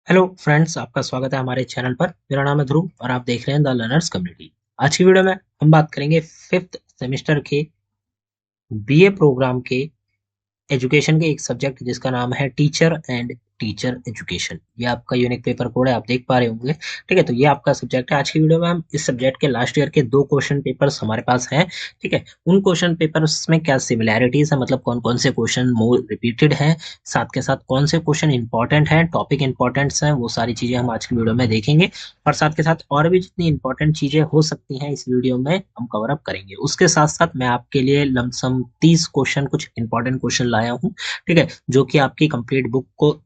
Hello friends, आपका स्वागत है हमारे चैनल पर। मेरा नाम है ध्रुव और आप देख रहे हैं द लर्नर्स कम्युनिटी। आज की वीडियो में हम बात करेंगे फिफ्थ सेमेस्टर के बीए प्रोग्राम के एजुकेशन के एक सब्जेक्ट जिसका नाम है टीचर एंड टीचर एजुकेशन। ये आपका यूनिक पेपर कोड है, आप देख पा रहे होंगे। ठीक है, तो ये आपका सब्जेक्ट है। आज की वीडियो में हम इस सब्जेक्ट के लास्ट ईयर के दो क्वेश्चन पेपर्स हमारे पास हैं। ठीक है, उन क्वेश्चन पेपर्स में क्या सिमिलैरिटीज है, मतलब कौन कौन से क्वेश्चन मोर रिपीटेड हैं, साथ के साथ कौन से क्वेश्चन इंपॉर्टेंट हैं, टॉपिक इंपॉर्टेंट्स हैं, वो सारी चीजें हम आज की वीडियो में देखेंगे। और साथ के साथ और भी जितनी इंपॉर्टेंट चीजें हो सकती हैं इस वीडियो में हम कवर अप करेंगे। उसके साथ साथ मैं आपके लिए लमसम 30 क्वेश्चन, कुछ इंपॉर्टेंट क्वेश्चन लाया हूँ। ठीक है, जो कि आपकी कंप्लीट बुक को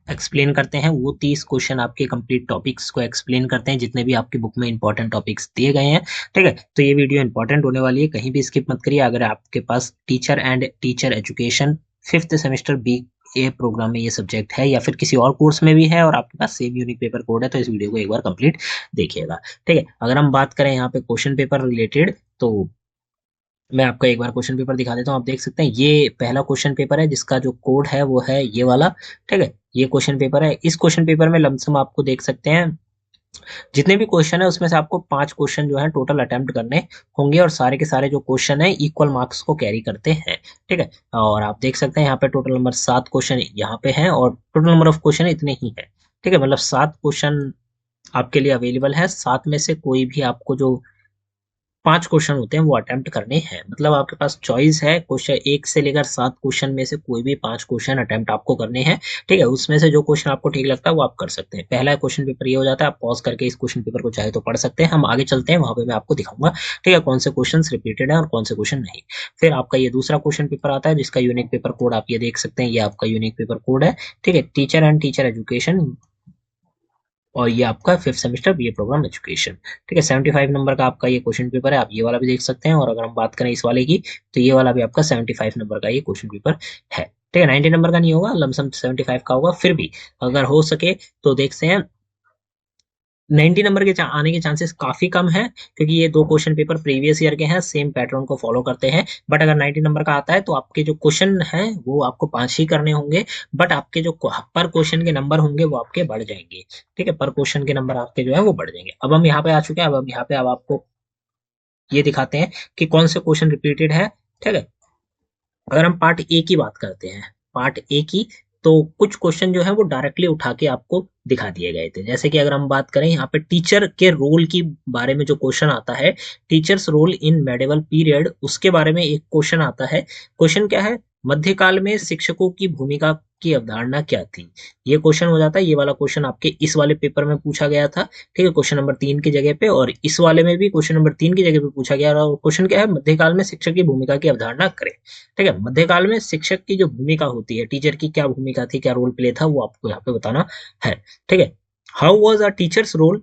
एक्सप्लेन करते हैं। वो 30 क्वेश्चन आपके कंप्लीट टॉपिक्स को एक्सप्लेन करते हैं, जितने भी आपकी बुक में इंपॉर्टेंट टॉपिक्स दिए गए हैं। ठीक है, तो ये वीडियो इंपॉर्टेंट होने वाली है, कहीं भी स्किप मत करिए। अगर आपके पास teacher and teacher education fifth semester B A programme में ये सब्जेक्ट है या फिर किसी और कोर्स में भी है और आपके पास सेम यूनिक पेपर कोड है, तो इस वीडियो को एक बार कंप्लीट देखिएगा। ठीक है, अगर हम बात करें यहाँ पे क्वेश्चन पेपर रिलेटेड, तो मैं आपको एक बार क्वेश्चन पेपर दिखा देता हूँ। आप देख सकते हैं ये पहला क्वेश्चन पेपर है जिसका जो कोड है वो है ये वाला। ठीक है, ये क्वेश्चन पेपर है। इस क्वेश्चन पेपर में लमसम आपको देख सकते हैं जितने भी क्वेश्चन है उसमें से आपको 5 क्वेश्चन जो है टोटल अटेम्प्ट करने होंगे, और सारे के सारे जो क्वेश्चन है इक्वल मार्क्स को कैरी करते हैं। ठीक है, और आप देख सकते हैं यहाँ पे टोटल नंबर 7 क्वेश्चन यहाँ पे हैं और टोटल नंबर ऑफ क्वेश्चन इतने ही है। ठीक है, मतलब 7 क्वेश्चन आपके लिए अवेलेबल है। 7 में से कोई भी आपको जो 5 क्वेश्चन होते हैं वो अटेम्प्ट करने हैं। मतलब आपके पास चॉइस है, क्वेश्चन 1 से लेकर 7 क्वेश्चन में से कोई भी 5 क्वेश्चन अटेम्प्ट आपको करने हैं। ठीक है, उसमें से जो क्वेश्चन आपको ठीक लगता है वो आप कर सकते हैं। पहला क्वेश्चन पेपर ये हो जाता है, आप पॉज करके इस क्वेश्चन पेपर को चाहे तो पढ़ सकते हैं। हम आगे चलते हैं, वहां पे मैं आपको दिखाऊंगा ठीक है कौन से क्वेश्चन रिपीटेड है और कौन से क्वेश्चन नहीं। फिर आपका ये दूसरा क्वेश्चन पेपर आता है जिसका यूनिक पेपर कोड आप ये देख सकते हैं, ये आपका यूनिक पेपर कोड है। ठीक है, टीचर एंड टीचर एजुकेशन, और ये आपका fifth semester BA program education. ठीक है, 75 नंबर का आपका ये क्वेश्चन पेपर है, आप ये वाला भी देख सकते हैं। और अगर हम बात करें इस वाले की, तो ये वाला भी आपका 75 नंबर का ये क्वेश्चन पेपर है। ठीक है, 90 नंबर का नहीं होगा, लमसम 75 का होगा। फिर भी अगर हो सके तो देखते हैं, 90 नंबर के आने के चांसेस काफी कम है, क्योंकि ये दो क्वेश्चन पेपर प्रीवियस ईयर के हैं, सेम पैटर्न को फॉलो करते हैं। बट अगर 90 नंबर का आता है तो आपके जो क्वेश्चन हैं वो आपको 5 ही करने होंगे, बट आपके जो पर क्वेश्चन के नंबर होंगे वो आपके बढ़ जाएंगे। ठीक है, पर क्वेश्चन के नंबर आपके जो है वो बढ़ जाएंगे। अब हम यहाँ पे आ चुके हैं। अब हम यहाँ पे अब आपको ये दिखाते हैं कि कौन से क्वेश्चन रिपीटेड है। ठीक है, अगर हम पार्ट ए की बात करते हैं, पार्ट ए की, तो कुछ क्वेश्चन जो है वो डायरेक्टली उठा के आपको दिखा दिए गए थे। जैसे कि अगर हम बात करें यहाँ पे टीचर के रोल की बारे में जो क्वेश्चन आता है, teacher's role in medieval period, उसके बारे में एक क्वेश्चन आता है। क्वेश्चन क्या है, मध्यकाल में शिक्षकों की भूमिका की अवधारणा क्या थी। ये क्वेश्चन हो जाता है। ये वाला क्वेश्चन आपके इस वाले पेपर में पूछा गया था। ठीक है, क्वेश्चन नंबर 3 की जगह पे, और इस वाले में भी क्वेश्चन नंबर 3 की जगह पे पूछा गया। और क्वेश्चन क्या है, मध्यकाल में शिक्षक की भूमिका की अवधारणा करें। ठीक है, मध्यकाल में शिक्षक की जो भूमिका होती है, टीचर की क्या भूमिका थी, क्या रोल प्ले था, वो आपको यहाँ पे बताना है। ठीक है, how was a teacher's role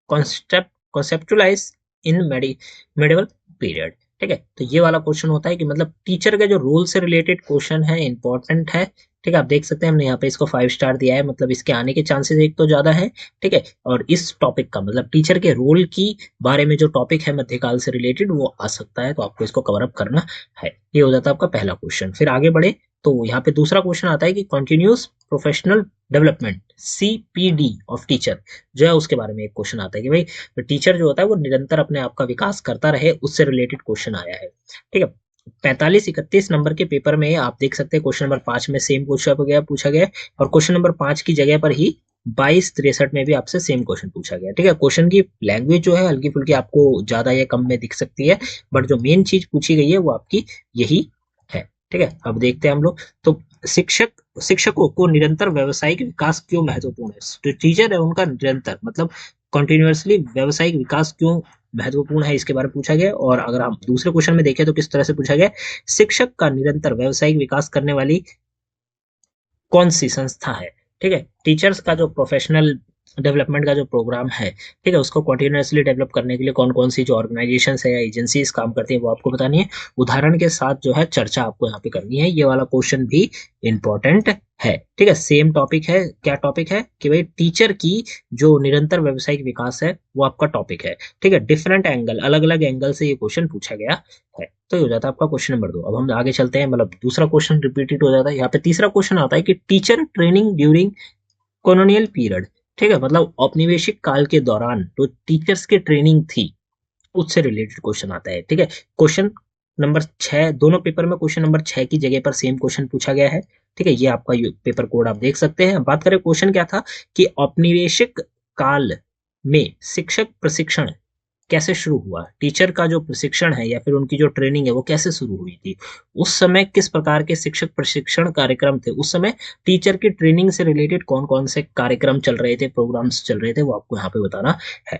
conceptualize in medieval period. ठीक है, तो ये वाला क्वेश्चन होता है कि मतलब टीचर के जो रोल से रिलेटेड क्वेश्चन है, इंपॉर्टेंट है। ठीक है, आप देख सकते हैं हमने यहाँ पे इसको 5 स्टार दिया है, मतलब इसके आने के चांसेस एक तो ज्यादा है। ठीक है, और इस टॉपिक का मतलब टीचर के रोल की बारे में जो टॉपिक है मध्यकाल से रिलेटेड वो आ सकता है, तो आपको इसको कवर अप करना है। ये हो जाता है आपका पहला क्वेश्चन। फिर आगे बढ़े तो यहाँ पे दूसरा क्वेश्चन आता है कि continuous professional development, CPD of teacher जो है, उसके बारे में एक क्वेश्चन आता है कि भाई टीचर जो होता है वो निरंतर अपने आप का विकास करता रहे, उससे रिलेटेड क्वेश्चन आया है। ठीक है, 45-31 नंबर के पेपर में आप देख सकते हैं क्वेश्चन नंबर 5 में सेम पूछा गया, और क्वेश्चन नंबर 5 की जगह पर ही 22-63 में भी आपसे सेम क्वेश्चन पूछा गया। ठीक है, क्वेश्चन की लैंग्वेज जो है हल्की फुल्की आपको ज्यादा या कम में दिख सकती है, बट जो मेन चीज पूछी गई है वो आपकी यही है। ठीक है, अब देखते हैं हम लोग। तो शिक्षकों को निरंतर व्यावसायिक विकास क्यों महत्वपूर्ण है। जो टीचर है उनका निरंतर मतलब कंटिन्यूअसली व्यावसायिक विकास क्यों महत्वपूर्ण है, इसके बारे में पूछा गया। और अगर हम दूसरे क्वेश्चन में देखें तो किस तरह से पूछा गया, शिक्षक का निरंतर व्यावसायिक विकास करने वाली कौन सी संस्था है। ठीक है, टीचर्स का जो प्रोफेशनल डेवलपमेंट का जो प्रोग्राम है, ठीक है, उसको कंटिन्यूअसली डेवलप करने के लिए कौन कौन सी जो ऑर्गेनाइजेशन है या एजेंसीज काम करती है वो आपको बतानी है। उदाहरण के साथ जो है चर्चा आपको यहाँ पे करनी है। ये वाला क्वेश्चन भी इंपॉर्टेंट है। ठीक है, सेम टॉपिक है। क्या टॉपिक है कि भाई टीचर की जो निरंतर व्यावसायिक विकास है वो आपका टॉपिक है। ठीक है, डिफरेंट एंगल, अलग अलग एंगल से ये क्वेश्चन पूछा गया है। तो ये हो जाता है आपका क्वेश्चन नंबर 2। अब हम आगे चलते हैं, मतलब दूसरा क्वेश्चन रिपीटेड हो जाता है। यहाँ पे तीसरा क्वेश्चन आता है कि teacher training during colonial period, ठीक है, मतलब औपनिवेशिक काल के दौरान जो टीचर्स की ट्रेनिंग थी उससे रिलेटेड क्वेश्चन आता है। ठीक है, क्वेश्चन नंबर 6 दोनों पेपर में क्वेश्चन नंबर 6 की जगह पर सेम क्वेश्चन पूछा गया है। ठीक है, ये आपका पेपर कोड आप देख सकते हैं। बात करें क्वेश्चन क्या था कि औपनिवेशिक काल में शिक्षक प्रशिक्षण कैसे शुरू हुआ, टीचर का जो प्रशिक्षण है या फिर उनकी जो ट्रेनिंग है वो कैसे शुरू हुई थी, उस समय किस प्रकार के शिक्षक प्रशिक्षण कार्यक्रम थे, उस समय टीचर की ट्रेनिंग से रिलेटेड कौन कौन से कार्यक्रम चल रहे थे, प्रोग्राम्स चल रहे थे, वो आपको यहाँ पे बताना है।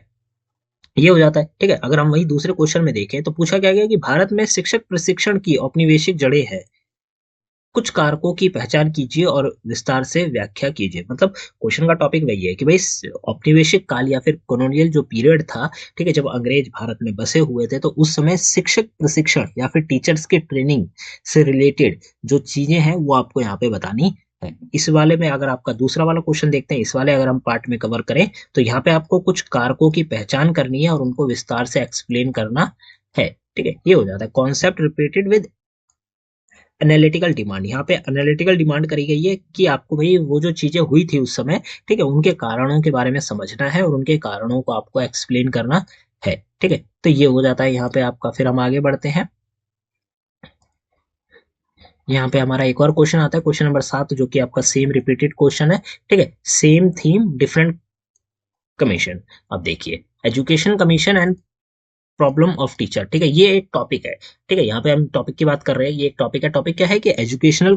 ये हो जाता है। ठीक है, अगर हम वही दूसरे क्वेश्चन में देखें तो पूछा क्या गया कि भारत में शिक्षक प्रशिक्षण की औपनिवेशिक जड़ें हैं, कुछ कारकों की पहचान कीजिए और विस्तार से व्याख्या कीजिए। मतलब क्वेश्चन का टॉपिक वही है कि भाई औपनिवेशिक काल या फिर कॉलोनियल जो पीरियड था, ठीक है, जब अंग्रेज भारत में बसे हुए थे तो उस समय शिक्षक प्रशिक्षण या फिर टीचर्स के ट्रेनिंग से रिलेटेड जो चीजें हैं वो आपको यहाँ पे बतानी है। इस वाले में अगर आपका दूसरा वाला क्वेश्चन देखते हैं, इस वाले अगर हम पार्ट में कवर करें तो यहाँ पे आपको कुछ कारकों की पहचान करनी है और उनको विस्तार से एक्सप्लेन करना है। ठीक है, ये हो जाता है concept repeated with analytical demand. यहाँ पे एनालिटिकल डिमांड करी गई है कि आपको भाई वो जो चीजें हुई थी उस समय, ठीक है, उनके कारणों के बारे में समझना है और उनके कारणों को आपको एक्सप्लेन करना है। ठीक है, तो ये हो जाता है यहाँ पे आपका। फिर हम आगे बढ़ते हैं। यहाँ पे हमारा एक और क्वेश्चन आता है, क्वेश्चन नंबर 7, जो कि आपका सेम रिपीटेड क्वेश्चन है। ठीक है, सेम थीम डिफरेंट कमीशन। अब देखिए, education commission and problem of teacher. ठीक है, ये एक टॉपिक है। ठीक है, यहाँ पे हम टॉपिक की बात कर रहे हैं, ये एक टॉपिक है। टॉपिक क्या है कि एजुकेशन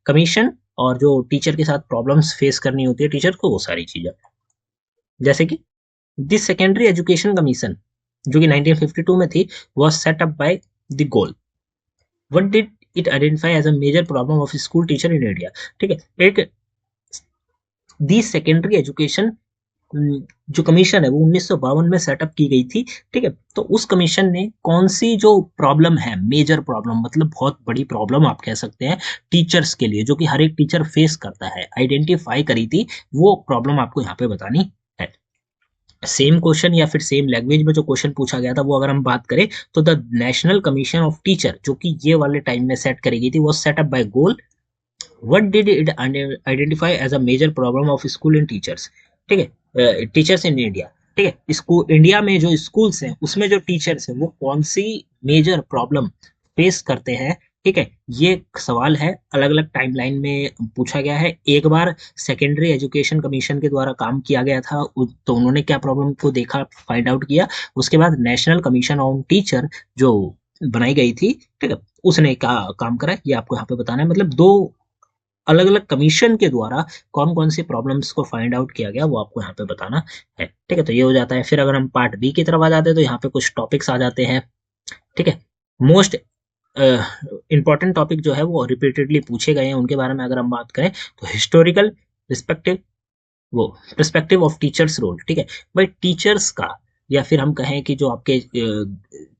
कमीशन और जो टीचर के साथ प्रॉब्लम्स फेस करनी होती है टीचर को, वो सारी चीजें। जैसे कि दिस सेकेंडरी एजुकेशन कमीशन जो कि 1952 में थी, was set up by the goal. What did it identify as a major problem of school teacher in India. ठीक है, एक दी सेकेंडरी एजुकेशन जो कमीशन है वो 1952 में सेटअप की गई थी। ठीक है, तो उस कमीशन ने कौन सी जो प्रॉब्लम है, मेजर प्रॉब्लम मतलब बहुत बड़ी प्रॉब्लम आप कह सकते हैं टीचर्स के लिए, जो कि हर एक टीचर फेस करता है, आइडेंटिफाई करी थी, वो प्रॉब्लम आपको यहाँ पे बतानी है। सेम क्वेश्चन या फिर सेम लैंग्वेज में जो क्वेश्चन पूछा गया था वो अगर हम बात करें तो the national commission of teacher जो कि ये वाले टाइम में सेट करी गई थी, वो set up by goal. What did it identify as a major problem of school and teachers. ठीक है, टीचर्स इन इंडिया। ठीक है, स्कूल इंडिया में जो स्कूल्स हैं उसमें जो टीचर्स हैं वो कौन सी मेजर प्रॉब्लम फेस करते हैं। ठीक है, ये सवाल है, अलग अलग टाइमलाइन में पूछा गया है। एक बार सेकेंडरी एजुकेशन कमीशन के द्वारा काम किया गया था, तो उन्होंने क्या प्रॉब्लम को देखा, फाइंड आउट किया। उसके बाद नेशनल कमीशन ऑन टीचर जो बनाई गई थी, ठीक है, उसने क्या काम करा, ये आपको यहाँ पे बताना है। मतलब दो अलग अलग कमीशन के द्वारा कौन कौन सी प्रॉब्लम्स को फाइंड आउट किया गया वो आपको यहाँ पे बताना है। ठीक है, तो ये हो जाता है। फिर अगर हम पार्ट बी की तरफ आ जाते हैं तो यहाँ पे कुछ टॉपिक्स आ जाते हैं। ठीक है, मोस्ट इंपॉर्टेंट टॉपिक जो है वो रिपीटेडली पूछे गए हैं, उनके बारे में अगर हम बात करें तो हिस्टोरिकल रिस्पेक्टिव वो पर्सपेक्टिव ऑफ टीचर्स रोल। ठीक है, भाई टीचर्स का या फिर हम कहें कि जो आपके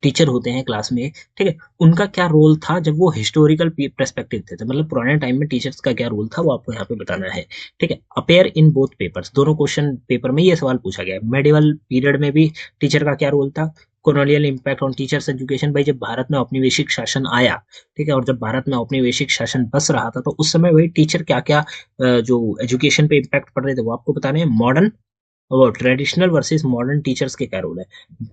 टीचर होते हैं क्लास में, ठीक है, उनका क्या रोल था जब वो हिस्टोरिकल पर्सपेक्टिव थे, तो मतलब पुराने टाइम में टीचर्स का क्या रोल था वो आपको यहाँ पे बताना है। ठीक है, अपेयर इन बोथ पेपर्स, दोनों क्वेश्चन पेपर में ये सवाल पूछा गया है। मेडिवल पीरियड में भी टीचर का क्या रोल था, colonial impact on teachers education, भाई जब भारत में औपनिवेशिक शासन आया, ठीक है, और जब भारत में औपनिवेशिक शासन बस रहा था तो उस समय वही टीचर क्या क्या जो एजुकेशन पे इम्पैक्ट पड़ रहे थे वो आपको बताने हैं। मॉडर्न और ट्रेडिशनल वर्सेस मॉडर्न टीचर्स के क्या रोल है,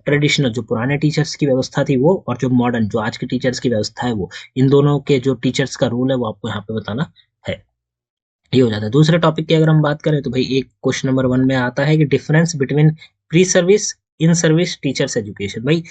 ट्रेडिशनल जो पुराने टीचर्स की व्यवस्था थी वो, और जो मॉडर्न जो आज के टीचर्स की व्यवस्था है वो, इन दोनों के जो टीचर्स का रोल है वो आपको यहाँ पे बताना है। ये हो जाता है। दूसरे टॉपिक की अगर हम बात करें तो भाई एक क्वेश्चन नंबर 1 में आता है कि difference between pre service in service teachers education. भाई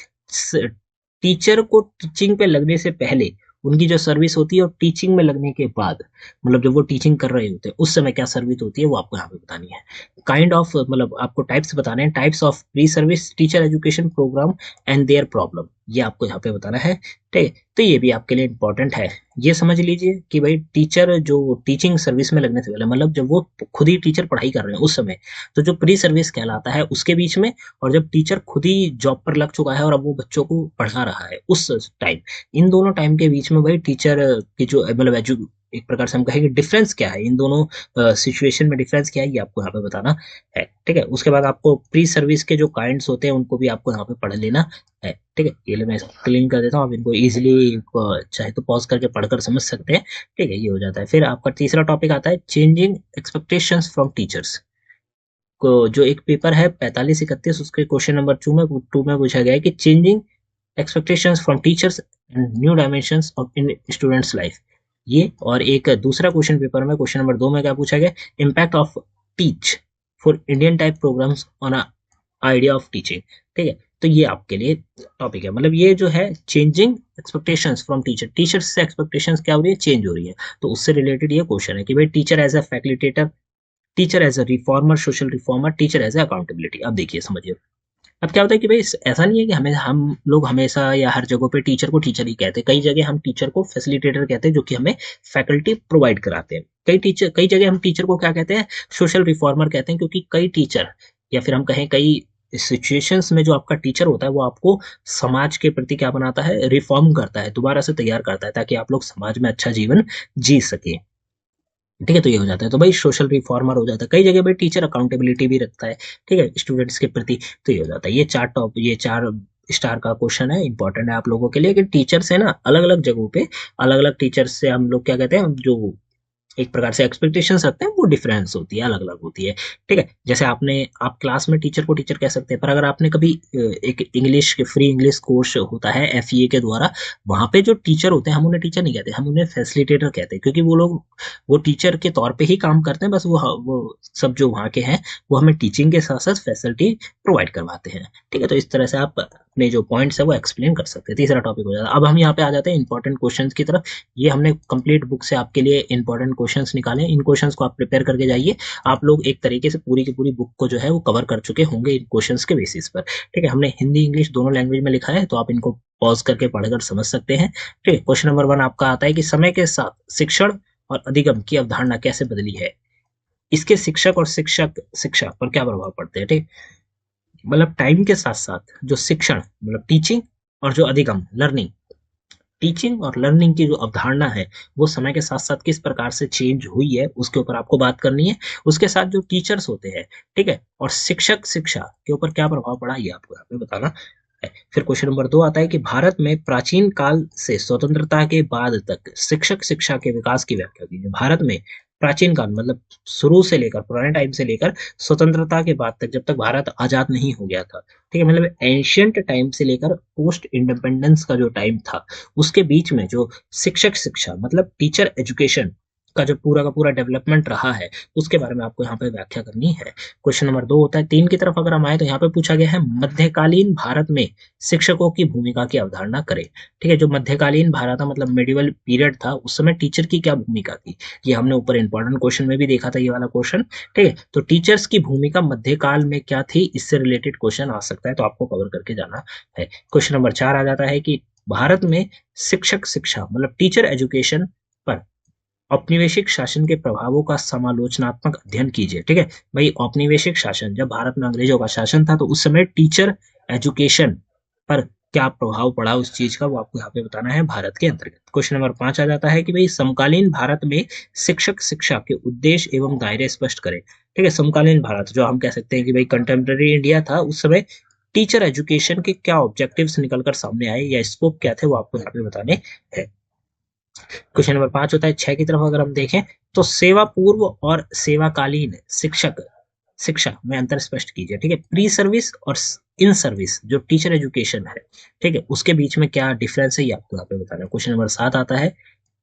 टीचर को टीचिंग पे लगने से पहले उनकी जो सर्विस होती है और टीचिंग में लगने के बाद, मतलब जब वो टीचिंग कर रहे होते हैं उस समय क्या सर्विस होती है वो आपको यहाँ पे बतानी है। काइंड ऑफ मतलब आपको टाइप्स बताने हैं, types of pre service teacher education program and their problem, ये आपको यहाँ पे बताना है। ठीक है, तो ये भी आपके लिए इंपॉर्टेंट है। ये समझ लीजिए कि भाई टीचर जो टीचिंग सर्विस में लगने से पहले, मतलब जब वो खुद ही टीचर पढ़ाई कर रहे हैं उस समय, तो जो प्री सर्विस कहलाता है उसके बीच में, और जब टीचर खुद ही जॉब पर लग चुका है और अब वो बच्चों को पढ़ा रहा है उस टाइम, इन दोनों टाइम के बीच में भाई टीचर की जो मतलब एक प्रकार से हम कहेंगे डिफरेंस क्या है इन दोनों सिचुएशन में, डिफरेंस क्या है ये आपको यहाँ पे बताना है। ठीक है, उसके बाद आपको प्री सर्विस के जो काइंड्स होते हैं उनको भी आपको यहाँ पे पढ़ लेना है। ठीक है, ये मैं क्लीन कर देता हूँ, आप इनको इजिली चाहे तो पॉज करके पढ़कर समझ सकते हैं। ठीक है, ये हो जाता है। फिर आपका तीसरा टॉपिक आता है चेंजिंग एक्सपेक्टेशंस फ्रॉम टीचर्स को, जो एक पेपर है 45-31, उसके क्वेश्चन नंबर 2 में पूछा गया है कि changing expectations from teachers and new dimensions of in students life. ये और एक दूसरा क्वेश्चन पेपर में क्वेश्चन नंबर 2 में क्या पूछा गया, impact of teach for Indian type programs on idea of teaching. ठीक है, तो ये आपके लिए टॉपिक है। मतलब ये जो है changing expectations from teacher, teachers से एक्सपेक्टेशंस क्या हो रही है, चेंज हो रही है। तो उससे रिलेटेड ये क्वेश्चन है कि भाई teacher as a facilitator, teacher as a reformer, social reformer, teacher as a accountability. अब देखिए समझिए, अब क्या होता है कि भाई ऐसा नहीं है कि हमें हम लोग हमेशा या हर जगह पे टीचर को टीचर ही कहते हैं। कई जगह हम टीचर को फैसिलिटेटर कहते हैं जो कि हमें फैकल्टी प्रोवाइड कराते हैं। कई जगह हम टीचर को क्या कहते हैं, सोशल रिफॉर्मर कहते हैं, क्योंकि कई टीचर या फिर हम कहें कई सिचुएशंस में जो आपका टीचर होता है वो आपको समाज के प्रति क्या बनाता है, रिफॉर्म करता है, दोबारा से तैयार करता है, ताकि आप लोग समाज में अच्छा जीवन जी सके। ठीक है, तो ये हो जाता है। तो भाई सोशल रिफॉर्मर हो जाता है। कई जगह भाई टीचर अकाउंटेबिलिटी भी रखता है, ठीक है, स्टूडेंट्स के प्रति। तो ये हो जाता है। ये 4 स्टार का क्वेश्चन है, इंपॉर्टेंट है आप लोगों के लिए कि टीचर से ना अलग अलग जगहों पे अलग अलग टीचर से हम लोग क्या कहते हैं, जो एक प्रकार से एक्सपेक्टेशंस रखते हैं वो डिफरेंस होती है, अलग अलग होती है। ठीक है, जैसे आप क्लास में टीचर को टीचर कह सकते हैं, पर अगर आपने कभी एक इंग्लिश फ्री इंग्लिश कोर्स होता है एफईए के द्वारा, वहां पे जो टीचर होते हैं हम उन्हें टीचर नहीं कहते, हम उन्हें फैसिलिटेटर कहते हैं, क्योंकि वो लोग वो टीचर के तौर पे ही काम करते हैं। बस वो सब जो वहाँ के हैं वो हमें टीचिंग के साथ साथ फैसिलिटी प्रोवाइड करवाते हैं। ठीक है, तो इस तरह से आप अपने जो पॉइंट्स है वो एक्सप्लेन कर सकते हैं। तीसरा टॉपिक हो जाता है। अब हम यहाँ पे आ जाते हैं इंपॉर्टेंट क्वेश्चंस की तरफ। ये हमने कंप्लीट बुक से आपके लिए इंपॉर्टेंट क्वेश्चंस निकाले। इन क्वेश्चंस को आप प्रिपेयर करके जाइए। आप लोग एक तरीके से पूरी की पूरी बुक को जो है वो कवर कर चुके होंगे इन क्वेश्चंस के बेसिस पर। ठीक है, हमने हिंदी इंग्लिश दोनों लैंग्वेज में लिखा है, तो आप इनको पॉज करके पढ़कर समझ सकते हैं। ठीक है, क्वेश्चन नंबर 1 आपका आता है कि समय के साथ शिक्षण और अधिगम की अवधारणा कैसे बदली है, इसके शिक्षक और शिक्षा पर क्या प्रभाव पड़ते हैं। ठीक, मतलब टाइम के साथ साथ जो शिक्षण मतलब टीचिंग और जो अधिगम लर्निंग, टीचिंग और लर्निंग की जो अवधारणा है वो समय के साथ साथ किस प्रकार से चेंज हुई है उसके ऊपर आपको बात करनी है। उसके साथ जो टीचर्स होते हैं, ठीक है, और शिक्षा के ऊपर क्या प्रभाव पड़ा ये आपको यहाँ पे बताना है। फिर क्वेश्चन नंबर 2 आता है कि भारत में प्राचीन काल से स्वतंत्रता के बाद तक शिक्षक शिक्षा के विकास की व्याख्या कीजिए। भारत में प्राचीन काल मतलब शुरू से लेकर पुराने टाइम से लेकर स्वतंत्रता के बाद तक, जब तक भारत आजाद नहीं हो गया था, ठीक है, मतलब एंशियंट टाइम से लेकर पोस्ट इंडिपेंडेंस का जो टाइम था, उसके बीच में जो शिक्षक शिक्षा मतलब टीचर एजुकेशन का जो पूरा का पूरा डेवलपमेंट रहा है उसके बारे में आपको यहाँ पे व्याख्या करनी है। क्वेश्चन नंबर 2 होता है। 3 की तरफ अगर हम आए तो यहाँ पे पूछा गया है मध्यकालीन भारत में शिक्षकों की भूमिका की अवधारणा करें। ठीक है, जो मध्यकालीन भारत था मतलब मेडिवल पीरियड था, उस समय टीचर की क्या भूमिका थी, ये हमने ऊपर इंपॉर्टेंट क्वेश्चन में भी देखा था, ये वाला क्वेश्चन। ठीक है, तो टीचर्स की भूमिका मध्यकाल में क्या थी, इससे रिलेटेड क्वेश्चन आ सकता है, तो आपको कवर करके जाना है। क्वेश्चन नंबर 4 आ जाता है कि भारत में शिक्षक शिक्षा मतलब टीचर एजुकेशन पर औपनिवेशिक शासन के प्रभावों का समालोचनात्मक अध्ययन कीजिए। ठीक है, भाई औपनिवेशिक शासन, जब भारत में अंग्रेजों का शासन था तो उस समय टीचर एजुकेशन पर क्या प्रभाव पड़ा उस चीज का, वो आपको यहाँ पे बताना है भारत के अंतर्गत। क्वेश्चन नंबर 5 आ जाता है कि भाई समकालीन भारत में शिक्षक शिक्षा के उद्देश्य एवं दायरे स्पष्ट करें। ठीक है, समकालीन भारत जो हम कह सकते हैं कि भाई कंटेम्प्रेरी इंडिया था, उस समय टीचर एजुकेशन के क्या ऑब्जेक्टिव्स निकलकर सामने आए या स्कोप क्या थे वो आपको यहाँ पे बताने हैं। क्वेश्चन नंबर 5 होता है। 6 की तरफ अगर हम देखें तो सेवा पूर्व और सेवाकालीन शिक्षक शिक्षा में अंतर स्पष्ट कीजिए। ठीक है, प्री सर्विस और इन सर्विस जो टीचर एजुकेशन है, ठीक है, उसके बीच में क्या डिफरेंस है ये आपको यहाँ पे बताना है। क्वेश्चन नंबर 7 आता है।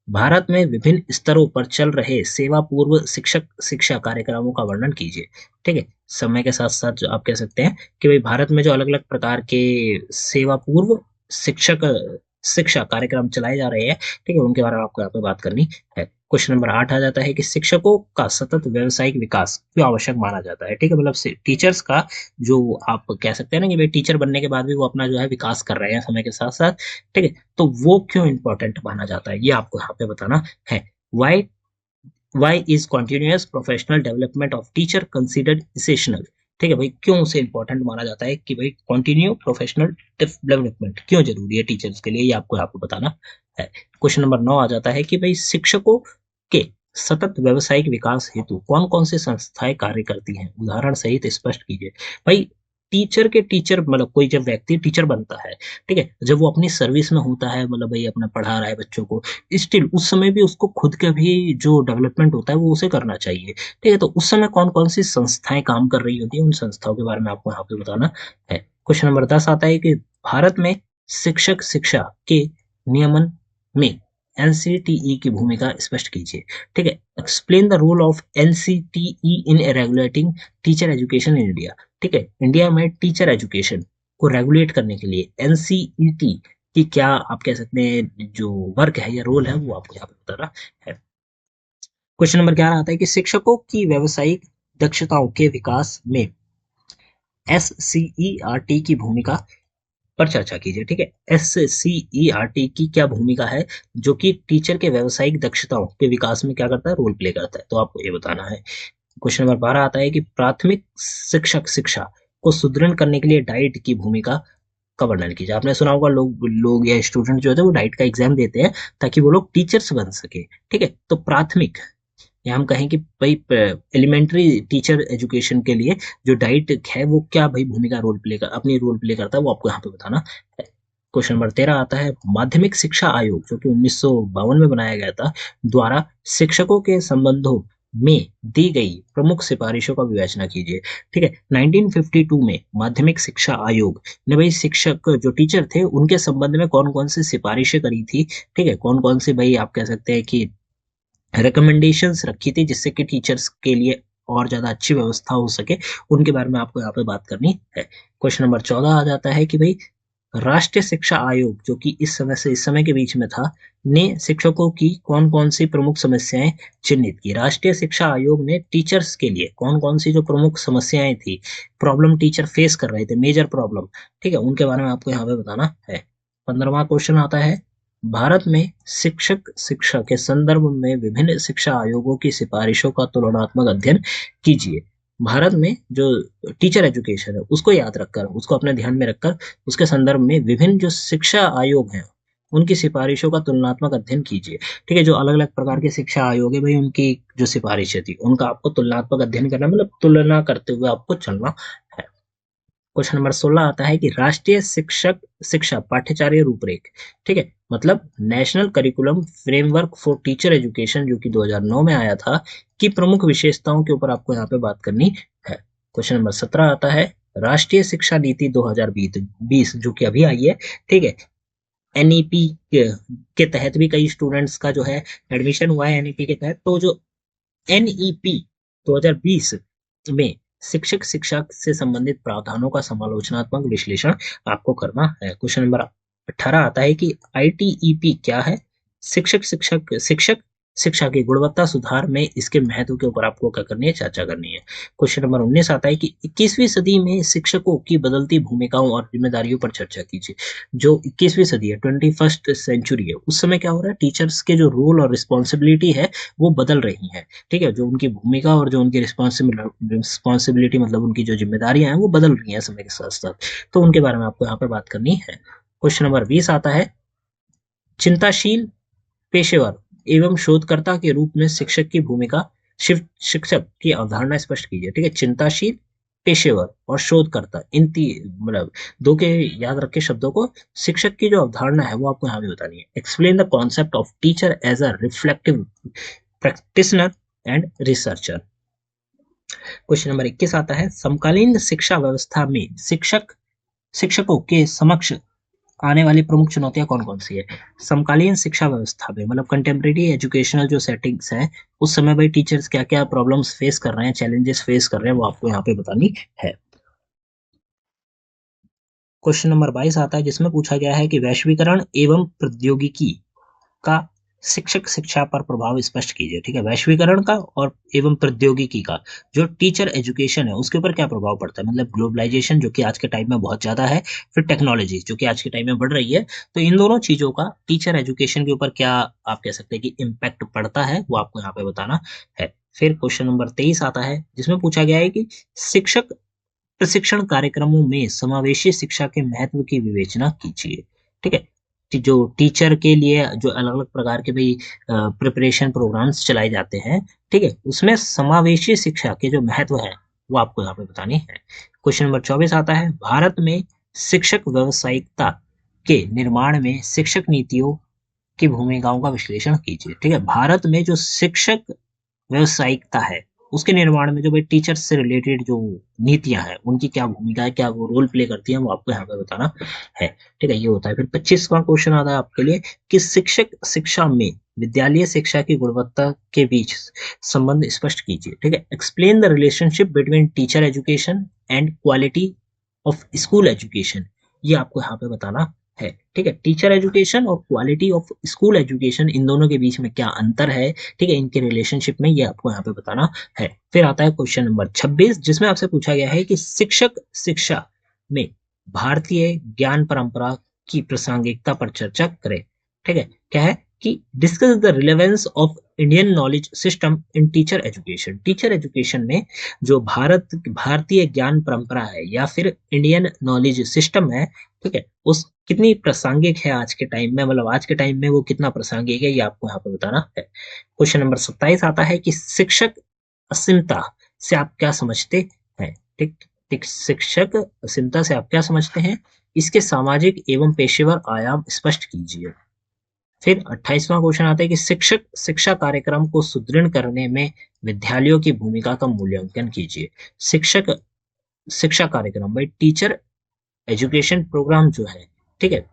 भारत में विभिन्न स्तरों पर चल रहे सेवा पूर्व शिक्षक शिक्षा कार्यक्रमों का वर्णन कीजिए। ठीक है, समय के साथ साथ जो आप कह सकते हैं कि भाई भारत में जो अलग अलग प्रकार के सेवा पूर्व शिक्षक शिक्षा कार्यक्रम चलाए जा रहे हैं, ठीक है, उनके बारे में आपको यहाँ पे बात करनी है। क्वेश्चन नंबर 8 आ जाता है कि शिक्षकों का सतत व्यावसायिक विकास क्यों आवश्यक माना जाता है। ठीक है, मतलब टीचर्स का जो आप कह सकते हैं ना कि भाई टीचर बनने के बाद भी वो अपना जो है विकास कर रहे हैं समय के साथ साथ। ठीक है, तो वो क्यों इंपॉर्टेंट माना जाता है ये आपको यहाँ पे बताना है। Why why is continuous professional development of teacher considered essential. ठीक है भाई, क्यों उसे इंपॉर्टेंट माना जाता है कि भाई कंटिन्यू प्रोफेशनल डेवलपमेंट क्यों जरूरी है टीचर्स के लिए, ये आपको यहाँ पे बताना है। क्वेश्चन नंबर 9 आ जाता है कि भाई शिक्षकों के सतत व्यावसायिक विकास हेतु कौन कौन सी संस्थाएं कार्य करती हैं, उदाहरण सहित स्पष्ट कीजिए। भाई टीचर मतलब कोई जब व्यक्ति टीचर बनता है, ठीक है, जब वो अपनी सर्विस में होता है, मतलब भाई अपना पढ़ा रहा है बच्चों को, स्टिल उस समय भी उसको खुद का भी जो डेवलपमेंट होता है वो उसे करना चाहिए। ठीक है, तो उस समय कौन कौन सी संस्थाएं काम कर रही होती है, उन संस्थाओं के बारे में आपको यहाँ पे बताना है। क्वेश्चन नंबर 10 आता है कि भारत में शिक्षक शिक्षा के नियमन में एनसीटीई की भूमिका स्पष्ट कीजिए। ठीक है, explain the role of NCTE in regulating teacher education in India. ठीक है, इंडिया में टीचर एजुकेशन को रेगुलेट करने के लिए एनसीईटी की क्या आप कह सकते हैं जो वर्क है या रोल है वो आपको यहाँ पे बताना है। क्वेश्चन नंबर 11 आता है कि शिक्षकों की व्यावसायिक दक्षताओं के विकास में एससीईआरटी की भूमिका पर चर्चा कीजिए। ठीक है, एससीईआरटी की क्या भूमिका है जो कि टीचर के व्यावसायिक दक्षताओं के विकास में क्या करता है, रोल प्ले करता है, तो आपको ये बताना है। क्वेश्चन नंबर 12 आता है कि प्राथमिक शिक्षक शिक्षा को सुदृढ़ करने के लिए डाइट की भूमिका का वर्णन कीजिए। आपने सुना होगा लोग या स्टूडेंट जो होते हैं वो डाइट का एग्जाम देते हैं ताकि वो लोग टीचर्स बन सके। ठीक है, तो प्राथमिक या हम कहें कि भाई एलिमेंट्री टीचर एजुकेशन के लिए जो डाइट है वो क्या भाई भूमिका रोल प्ले करता है वो आपको यहाँ पे बताना है। क्वेश्चन नंबर 13 आता है माध्यमिक शिक्षा आयोग जो कि 1952 में बनाया गया था द्वारा शिक्षकों के संबंधों में दी गई प्रमुख सिफारिशों का विवेचना कीजिए। ठीक है, 1952 में माध्यमिक शिक्षा आयोग ने भाई शिक्षक जो टीचर थे उनके संबंध में कौन कौन सी सिफारिशें करी थी। ठीक है, कौन कौन सी भाई आप कह सकते हैं कि रिकमेंडेशंस रखी थी जिससे कि टीचर्स के लिए और ज्यादा अच्छी व्यवस्था हो सके, उनके बारे में आपको यहाँ पे बात करनी है। क्वेश्चन नंबर 14 आ जाता है कि भाई राष्ट्रीय शिक्षा आयोग जो कि इस समय से इस समय के बीच में था ने शिक्षकों की कौन कौन सी प्रमुख समस्याएं चिन्हित की। राष्ट्रीय शिक्षा आयोग ने टीचर्स के लिए कौन कौन सी जो प्रमुख समस्याएं थी, प्रॉब्लम टीचर फेस कर रहे थे, मेजर प्रॉब्लम, ठीक है, उनके बारे में आपको यहाँ पे बताना है। 15वां क्वेश्चन आता है भारत में शिक्षक शिक्षा के संदर्भ में विभिन्न शिक्षा आयोगों की सिफारिशों का तुलनात्मक अध्ययन कीजिए। भारत में जो टीचर एजुकेशन है उसको याद रखकर, उसको अपने ध्यान में रखकर उसके संदर्भ में विभिन्न जो शिक्षा आयोग हैं उनकी सिफारिशों का तुलनात्मक अध्ययन कीजिए। ठीक है, जो अलग अलग प्रकार के शिक्षा आयोग है भाई उनकी जो सिफारिशें थी उनका आपको तुलनात्मक अध्ययन करना, मतलब तुलना करते हुए आपको चलना है। क्वेश्चन नंबर 16 आता है कि राष्ट्रीय शिक्षक शिक्षा पाठ्यचर्या रूपरेख, ठीक है, मतलब national curriculum framework for teacher education जो कि 2009 में आया था, की प्रमुख विशेषताओं के ऊपर आपको यहाँ पे बात करनी है। क्वेश्चन नंबर 17 आता है राष्ट्रीय शिक्षा नीति 2020 जो कि अभी आई है, ठीक है, एनईपी के तहत भी कई स्टूडेंट्स का जो है एडमिशन हुआ है एनईपी के तहत, तो जो एनईपी 2020 में शिक्षक शिक्षा से संबंधित प्रावधानों का समालोचनात्मक विश्लेषण आपको करना है। क्वेश्चन नंबर 18 आता है कि आईटीईपी क्या है। शिक्षक शिक्षा की गुणवत्ता सुधार में इसके महत्व के ऊपर आपको क्या करनी है, चर्चा करनी है। क्वेश्चन नंबर 19 आता है कि 21वीं सदी में शिक्षकों की बदलती भूमिकाओं और जिम्मेदारियों पर चर्चा कीजिए। जो 21वीं सदी है, 21st सेंचुरी है, उस समय क्या हो रहा है, टीचर्स के जो रोल और रिस्पॉन्सिबिलिटी है वो बदल रही है। ठीक है, जो उनकी भूमिका और जो उनकी रिस्पॉन्सिबिलिटी मतलब उनकी जो जिम्मेदारियां हैं वो बदल रही हैं समय के साथ साथ, तो उनके बारे में आपको यहाँ पर बात करनी है। क्वेश्चन नंबर 20 आता है चिंताशील पेशेवर एवं शोधकर्ता के रूप में शिक्षक की भूमिका, शिक्षक की अवधारणा स्पष्ट कीजिए। ठीक है, चिंताशील पेशेवर और शोधकर्ता इन मतलब दो के याद रखे शब्दों को, शिक्षक की जो अवधारणा है वो आपको यहाँ भी बतानी है। Explain the concept of teacher as a reflective practitioner and researcher. Question number 21 आता है समकालीन शिक्षा व्यवस्था में शिक्षकों के समक्ष आने वाली प्रमुख चुनौतियां कौन कौन सी है। समकालीन शिक्षा व्यवस्था में मतलब कंटेम्प्रेरी एजुकेशनल जो सेटिंग्स है उस समय भाई टीचर्स क्या क्या प्रॉब्लम्स फेस कर रहे हैं, चैलेंजेस फेस कर रहे हैं, वो आपको यहाँ पे बतानी है। क्वेश्चन नंबर 22 आता है जिसमें पूछा गया है कि वैश्वीकरण एवं प्रौद्योगिकी का शिक्षक शिक्षा पर प्रभाव स्पष्ट कीजिए। ठीक है, वैश्वीकरण का और एवं प्रौद्योगिकी का जो टीचर एजुकेशन है उसके ऊपर क्या प्रभाव पड़ता है, मतलब ग्लोबलाइजेशन जो कि आज के टाइम में बहुत ज्यादा है, फिर टेक्नोलॉजी जो कि आज के टाइम में बढ़ रही है, तो इन दोनों चीजों का टीचर एजुकेशन के ऊपर क्या आप कह सकते हैं कि इम्पैक्ट पड़ता है वो आपको यहाँ पे बताना है। फिर क्वेश्चन नंबर 23 आता है जिसमें पूछा गया है कि शिक्षक प्रशिक्षण कार्यक्रमों में समावेशी शिक्षा के महत्व की विवेचना कीजिए। ठीक है, जो टीचर के लिए जो अलग अलग प्रकार के भाई प्रिपरेशन प्रोग्राम्स चलाए जाते हैं, ठीक है, उसमें समावेशी शिक्षा के जो महत्व है वो आपको यहाँ पे बतानी है। क्वेश्चन नंबर 24 आता है, भारत में शिक्षक व्यावसायिकता के निर्माण में शिक्षक नीतियों की भूमिकाओं का विश्लेषण कीजिए। ठीक है, भारत में जो शिक्षक व्यावसायिकता है उसके निर्माण में जो भाई टीचर्स से रिलेटेड जो नीतियां हैं उनकी क्या भूमिका है, क्या वो रोल प्ले करती है, वो आपको यहाँ पे बताना है। ठीक है, ये होता है। फिर 25वां क्वेश्चन आता है आपके लिए कि शिक्षक शिक्षा में विद्यालय शिक्षा की गुणवत्ता के बीच संबंध स्पष्ट कीजिए। ठीक है, explain the relationship between teacher education and quality of school education, ये आपको यहाँ पे बताना है। ठीक है, टीचर एजुकेशन और क्वालिटी ऑफ स्कूल एजुकेशन, इन दोनों के बीच में क्या अंतर है, ठीक है, इनके रिलेशनशिप में ये आपको यहाँ पे बताना है। फिर आता है क्वेश्चन नंबर 26, जिसमें आपसे पूछा गया है कि शिक्षक शिक्षा में भारतीय ज्ञान परंपरा की प्रासंगिकता पर चर्चा करें। ठीक है, क्या है कि discuss the relevance of Indian knowledge system in teacher education. Teacher education में जो भारतीय ज्ञान परंपरा है या फिर इंडियन नॉलेज सिस्टम है, ठीक है, उस कितनी प्रासंगिक है आज के टाइम में, मतलब आज के टाइम में वो कितना प्रासंगिक है, ये आपको यहाँ पे बताना है। क्वेश्चन नंबर 27 आता है कि शिक्षक असीमता से आप क्या समझते हैं। ठीक ठीक, शिक्षक असीमता से आप क्या समझते हैं, इसके सामाजिक एवं पेशेवर आयाम स्पष्ट कीजिए। फिर 28वां क्वेश्चन आता है कि शिक्षक शिक्षा कार्यक्रम को सुदृढ़ करने में विद्यालयों की भूमिका का मूल्यांकन कीजिए। शिक्षक शिक्षा कार्यक्रम भाई टीचर एजुकेशन प्रोग्राम जो है, ठीक है,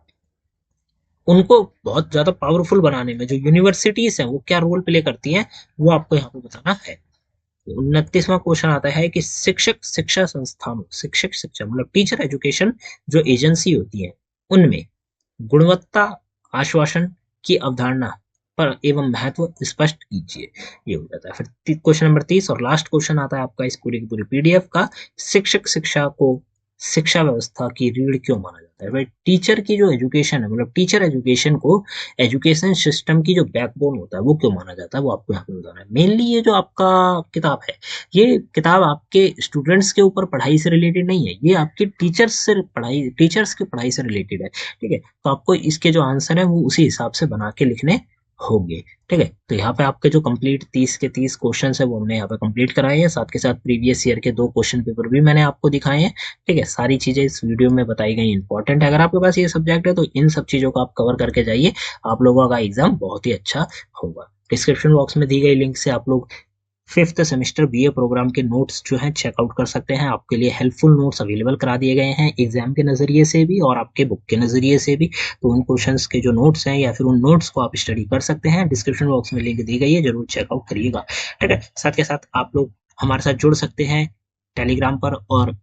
उनको बहुत ज्यादा पावरफुल बनाने में जो यूनिवर्सिटीज हैं वो क्या रोल प्ले करती हैं, वो आपको यहाँ पे बताना है। 29वां क्वेश्चन आता है कि शिक्षक शिक्षा संस्थानों, शिक्षक शिक्षा मतलब टीचर एजुकेशन जो एजेंसी होती है उनमें गुणवत्ता आश्वासन की अवधारणा पर एवं महत्व स्पष्ट कीजिए, ये हो जाता है। फिर क्वेश्चन नंबर 30 और लास्ट क्वेश्चन आता है आपका इस पूरी की पूरी पीडीएफ का, शिक्षक शिक्षा को शिक्षा व्यवस्था की रीढ़ क्यों माना जाता है। भाई टीचर की जो एजुकेशन है, मतलब टीचर एजुकेशन को एजुकेशन सिस्टम की जो बैकबोन होता है वो क्यों माना जाता है, वो आपको यहाँ पे बताना है। मेनली ये जो आपका किताब है, ये किताब आपके स्टूडेंट्स के ऊपर पढ़ाई से रिलेटेड नहीं है, ये आपके टीचर्स की पढ़ाई से रिलेटेड है। ठीक है, तो आपको इसके जो आंसर है वो उसी हिसाब से बना के लिखने होंगे। ठीक है, तो यहाँ पे आपके जो कंप्लीट 30 के 30 क्वेश्चन है वो हमने यहाँ पे कंप्लीट कराए हैं, साथ के साथ प्रीवियस ईयर के 2 क्वेश्चन पेपर भी मैंने आपको दिखाए हैं। ठीक है, सारी चीजें इस वीडियो में बताई गई इंपॉर्टेंट है। अगर आपके पास ये सब्जेक्ट है तो इन सब चीजों को आप कवर करके जाइए, आप लोगों का एग्जाम बहुत ही अच्छा होगा। डिस्क्रिप्शन बॉक्स में दी गई लिंक से आप लोग 5th सेमेस्टर बीए प्रोग्राम के नोट्स जो हैं चेकआउट कर सकते हैं। आपके लिए हेल्पफुल नोट्स अवेलेबल करा दिए गए हैं एग्जाम के नजरिए से भी और आपके बुक के नजरिए से भी। तो उन क्वेश्चंस के जो नोट्स हैं या फिर उन नोट्स को आप स्टडी कर सकते हैं। डिस्क्रिप्शन बॉक्स में लिंक दी गई है, जरूर चेकआउट करिएगा। ठीक है, साथ के साथ आप लोग हमारे साथ जुड़ सकते हैं टेलीग्राम पर, और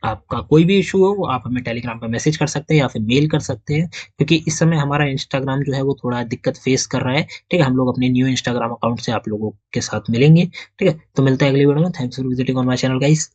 आपका कोई भी इशू हो आप हमें टेलीग्राम पर मैसेज कर सकते हैं या फिर मेल कर सकते हैं, क्योंकि इस समय हमारा इंस्टाग्राम जो है वो थोड़ा दिक्कत फेस कर रहा है। ठीक है, हम लोग अपने न्यू इंस्टाग्राम अकाउंट से आप लोगों के साथ मिलेंगे। ठीक है, तो मिलते हैं अगली वीडियो में। Thanks for visiting on my channel guys.